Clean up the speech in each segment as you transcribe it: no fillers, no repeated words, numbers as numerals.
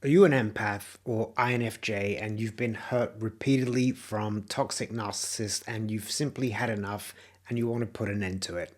Are you an empath or INFJ and you've been hurt repeatedly from toxic narcissists and you've simply had enough and you want to put an end to it?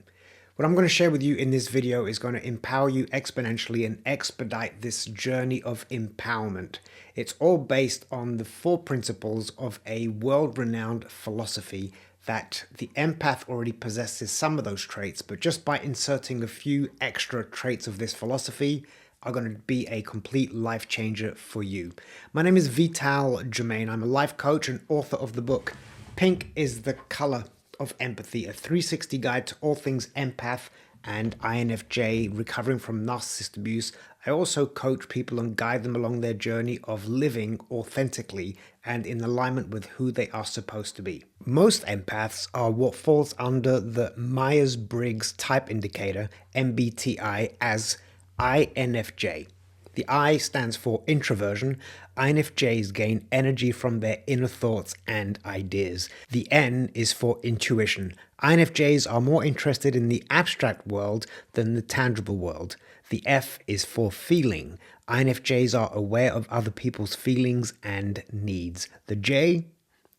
What I'm going to share with you in this video is going to empower you exponentially and expedite this journey of empowerment. It's all based on the 4 principles of a world-renowned philosophy that the empath already possesses some of those traits, but just by inserting a few extra traits of this philosophy are going to be a complete life changer for you. My name is Germaine. I'm a life coach and author of the book Pink is the Color of Empathy, a 360 guide to all things empath and INFJ recovering from narcissist abuse. I also coach people and guide them along their journey of living authentically and in alignment with who they are supposed to be. Most empaths are what falls under the Myers-Briggs type indicator, MBTI, as INFJ. The I stands for introversion. INFJs gain energy from their inner thoughts and ideas. The N is for intuition. INFJs are more interested in the abstract world than the tangible world. The F is for feeling. INFJs are aware of other people's feelings and needs. The J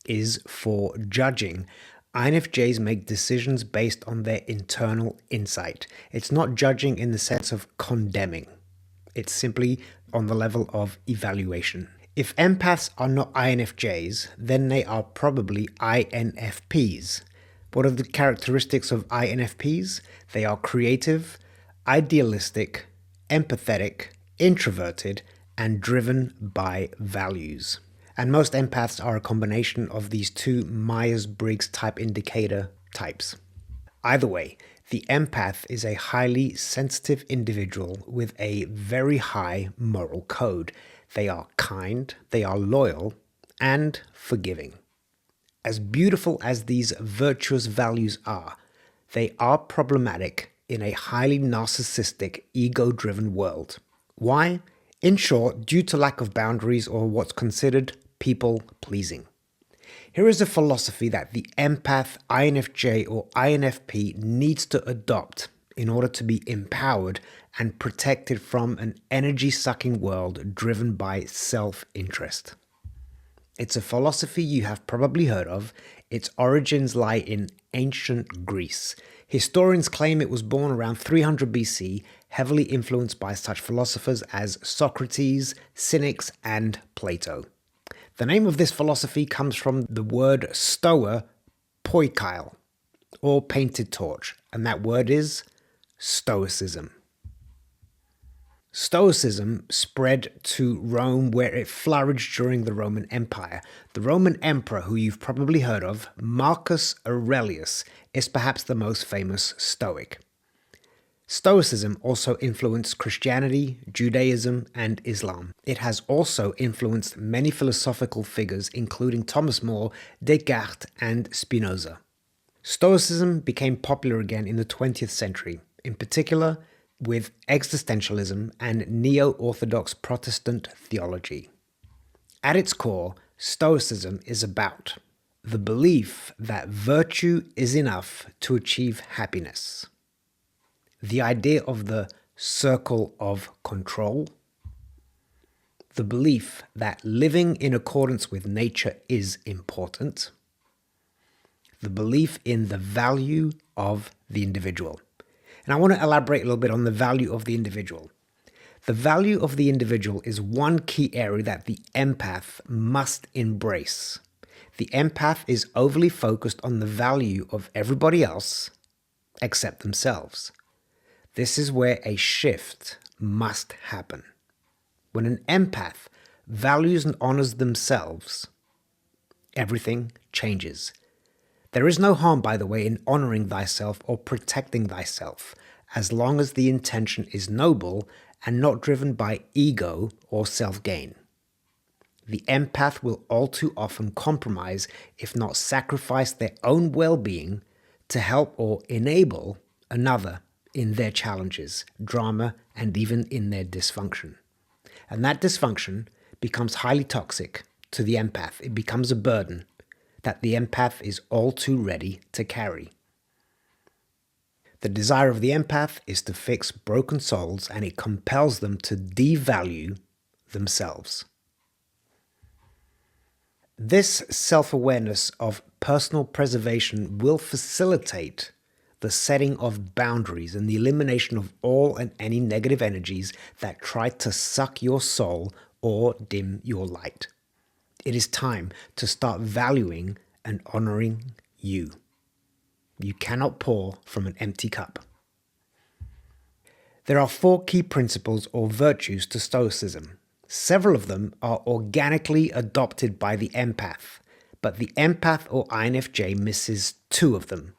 is for judging. INFJs make decisions based on their internal insight. It's not judging in the sense of condemning. It's simply on the level of evaluation. If empaths are not INFJs, then they are probably INFPs. What are the characteristics of INFPs? They are creative, idealistic, empathetic, introverted, and driven by values. And most empaths are a combination of these 2 Myers-Briggs type indicator types. Either way, the empath is a highly sensitive individual with a very high moral code. They are kind, they are loyal, and forgiving. As beautiful as these virtuous values are, they are problematic in a highly narcissistic, ego-driven world. Why? In short, due to lack of boundaries or what's considered people-pleasing. Here is a philosophy that the empath, INFJ, or INFP needs to adopt in order to be empowered and protected from an energy-sucking world driven by self-interest. It's a philosophy you have probably heard of. Its origins lie in ancient Greece. Historians claim it was born around 300 BC, heavily influenced by such philosophers as Socrates, Cynics, and Plato. The name of this philosophy comes from the word stoa, poikile, or painted torch, and that word is Stoicism. Stoicism spread to Rome, where it flourished during the Roman Empire. The Roman emperor, who you've probably heard of, Marcus Aurelius, is perhaps the most famous Stoic. Stoicism also influenced Christianity, Judaism, and Islam. It has also influenced many philosophical figures, including Thomas More, Descartes, and Spinoza. Stoicism became popular again in the 20th century, in particular with existentialism and neo-Orthodox Protestant theology. At its core, Stoicism is about the belief that virtue is enough to achieve happiness, the idea of the circle of control, the belief that living in accordance with nature is important, the belief in the value of the individual. And I want to elaborate a little bit on the value of the individual. The value of the individual is one key area that the empath must embrace. The empath is overly focused on the value of everybody else except themselves. This is where a shift must happen. When an empath values and honors themselves, everything changes. There is no harm, by the way, in honoring thyself or protecting thyself, as long as the intention is noble and not driven by ego or self-gain. The empath will all too often compromise, if not sacrifice, their own well-being to help or enable another in their challenges, drama, and even in their dysfunction. And that dysfunction becomes highly toxic to the empath. It becomes a burden that the empath is all too ready to carry. The desire of the empath is to fix broken souls, and it compels them to devalue themselves. This self-awareness of personal preservation will facilitate the setting of boundaries and the elimination of all and any negative energies that try to suck your soul or dim your light. It is time to start valuing and honoring you. You cannot pour from an empty cup. There are 4 key principles or virtues to Stoicism. Several of them are organically adopted by the empath, but the empath or INFJ misses 2 of them.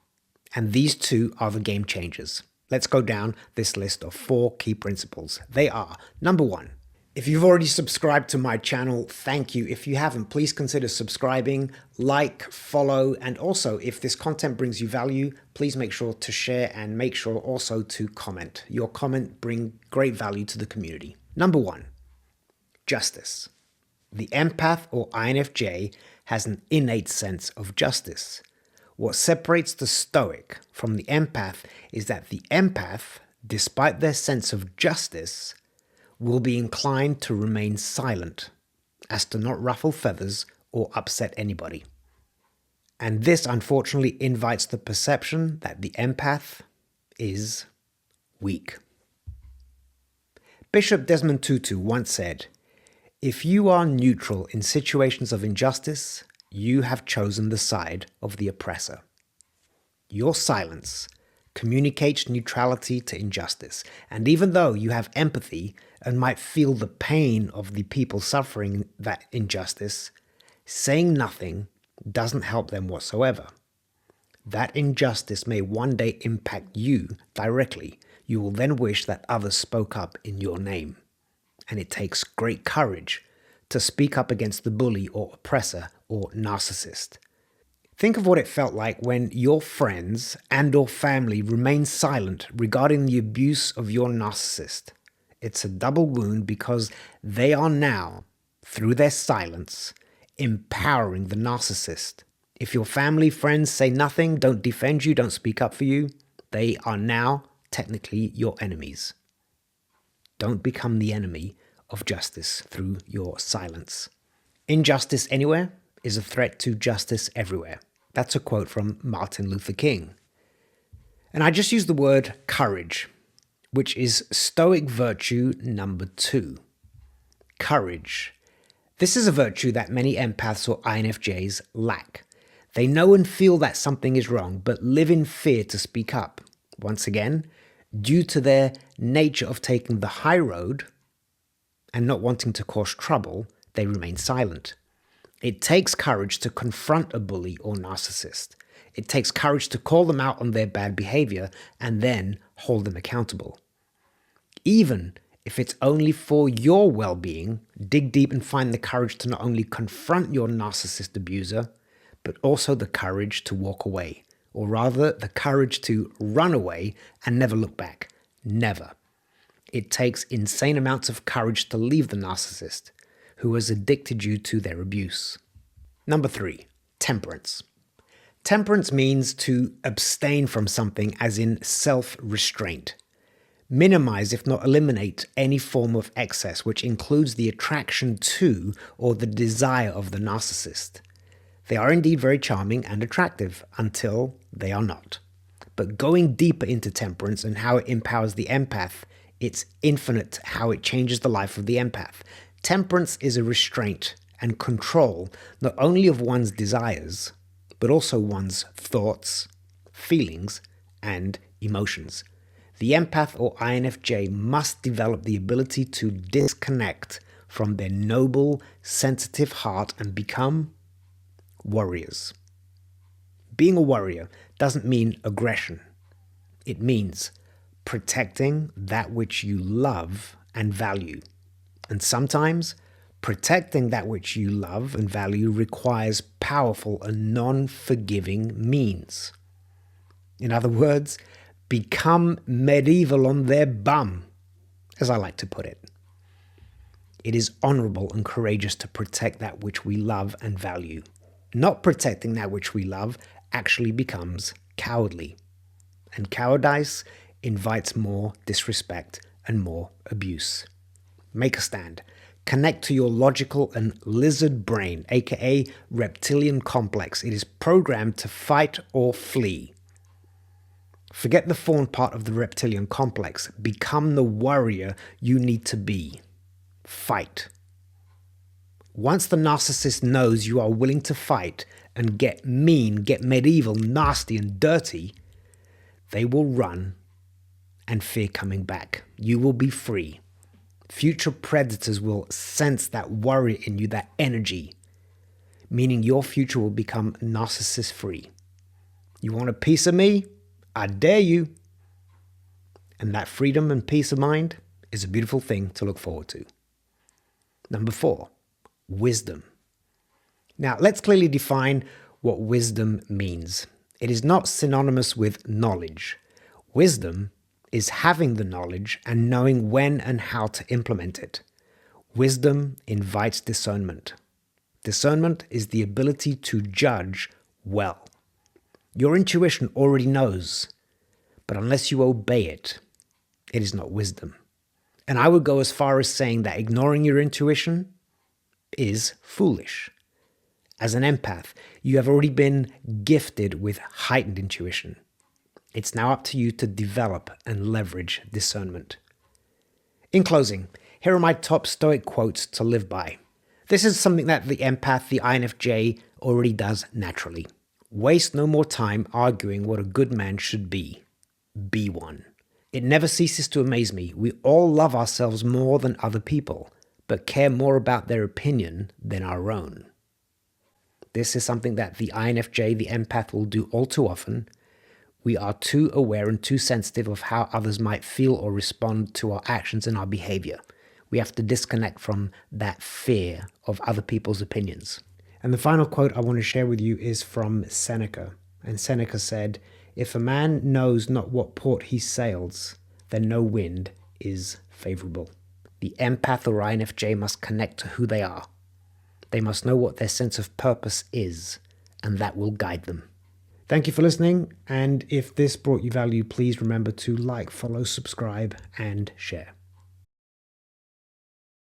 And these 2 are the game changers. Let's go down this list of 4 key principles. They are, number 1, if you've already subscribed to my channel, thank you. If you haven't, please consider subscribing, like, follow, and also if this content brings you value, please make sure to share and make sure also to comment. Your comment brings great value to the community. Number 1, justice. The empath or INFJ has an innate sense of justice. What separates the Stoic from the empath is that the empath, despite their sense of justice, will be inclined to remain silent, as to not ruffle feathers or upset anybody. And this unfortunately invites the perception that the empath is weak. Bishop Desmond Tutu once said, "If you are neutral in situations of injustice, you have chosen the side of the oppressor." Your silence communicates neutrality to injustice, and even though you have empathy and might feel the pain of the people suffering that injustice, saying nothing doesn't help them whatsoever. That injustice may one day impact you directly. You will then wish that others spoke up in your name. And it takes great courage to speak up against the bully or oppressor or narcissist. Think of what it felt like when your friends and or family remain silent regarding the abuse of your narcissist. It's a double wound because they are now, through their silence, empowering the narcissist. If your family, friends say nothing, don't defend you, don't speak up for you, they are now technically your enemies. Don't become the enemy of justice through your silence. Injustice anywhere is a threat to justice everywhere. That's a quote from Martin Luther King. And I just used the word courage, which is Stoic virtue number 2. Courage. This is a virtue that many empaths or INFJs lack. They know and feel that something is wrong, but live in fear to speak up. Once again, due to their nature of taking the high road and not wanting to cause trouble, they remain silent. It takes courage to confront a bully or narcissist. It takes courage to call them out on their bad behavior and then hold them accountable. Even if it's only for your well-being, dig deep and find the courage to not only confront your narcissist abuser, but also the courage to walk away, or rather the courage to run away and never look back. Never. It takes insane amounts of courage to leave the narcissist who has addicted you to their abuse. Number 3, temperance. Temperance means to abstain from something, as in self-restraint. Minimize, if not eliminate, any form of excess, which includes the attraction to or the desire of the narcissist. They are indeed very charming and attractive until they are not. But going deeper into temperance and how it empowers the empath, it's infinite how it changes the life of the empath. Temperance is a restraint and control not only of one's desires, but also one's thoughts, feelings, and emotions. The empath or INFJ must develop the ability to disconnect from their noble, sensitive heart and become warriors. Being a warrior doesn't mean aggression. It means protecting that which you love and value. And sometimes, protecting that which you love and value requires powerful and non-forgiving means. In other words, become medieval on their bum, as I like to put it. It is honorable and courageous to protect that which we love and value. Not protecting that which we love actually becomes cowardly. And cowardice invites more disrespect and more abuse. Make a stand. connect to your logical and lizard brain, aka reptilian complex. It is programmed to fight or flee. Forget the fawn part of the reptilian complex. Become the warrior you need to be. Fight. Once the narcissist knows you are willing to fight and get mean, get medieval, nasty, and dirty, they will run and fear coming back. You will be free. Future predators will sense that warrior in you, that energy, meaning your future will become narcissist-free. You want a piece of me? I dare you. And that freedom and peace of mind is a beautiful thing to look forward to. Number 4, wisdom. Now, let's clearly define what wisdom means. It is not synonymous with knowledge. Wisdom is having the knowledge and knowing when and how to implement it. Wisdom invites discernment. Discernment is the ability to judge well. Your intuition already knows, but unless you obey it, it is not wisdom. And I would go as far as saying that ignoring your intuition is foolish. As an empath, you have already been gifted with heightened intuition. It's now up to you to develop and leverage discernment. In closing, here are my top Stoic quotes to live by. This is something that the empath, the INFJ, already does naturally. Waste no more time arguing what a good man should be. Be one. It never ceases to amaze me. We all love ourselves more than other people, but care more about their opinion than our own. This is something that the INFJ, the empath, will do all too often. We are too aware and too sensitive of how others might feel or respond to our actions and our behavior. We have to disconnect from that fear of other people's opinions. And the final quote I want to share with you is from Seneca. And Seneca said, "If a man knows not what port he sails, then no wind is favorable." The empath or INFJ must connect to who they are. They must know what their sense of purpose is, and that will guide them. Thank you for listening, and if this brought you value, please remember to like, follow, subscribe, and share.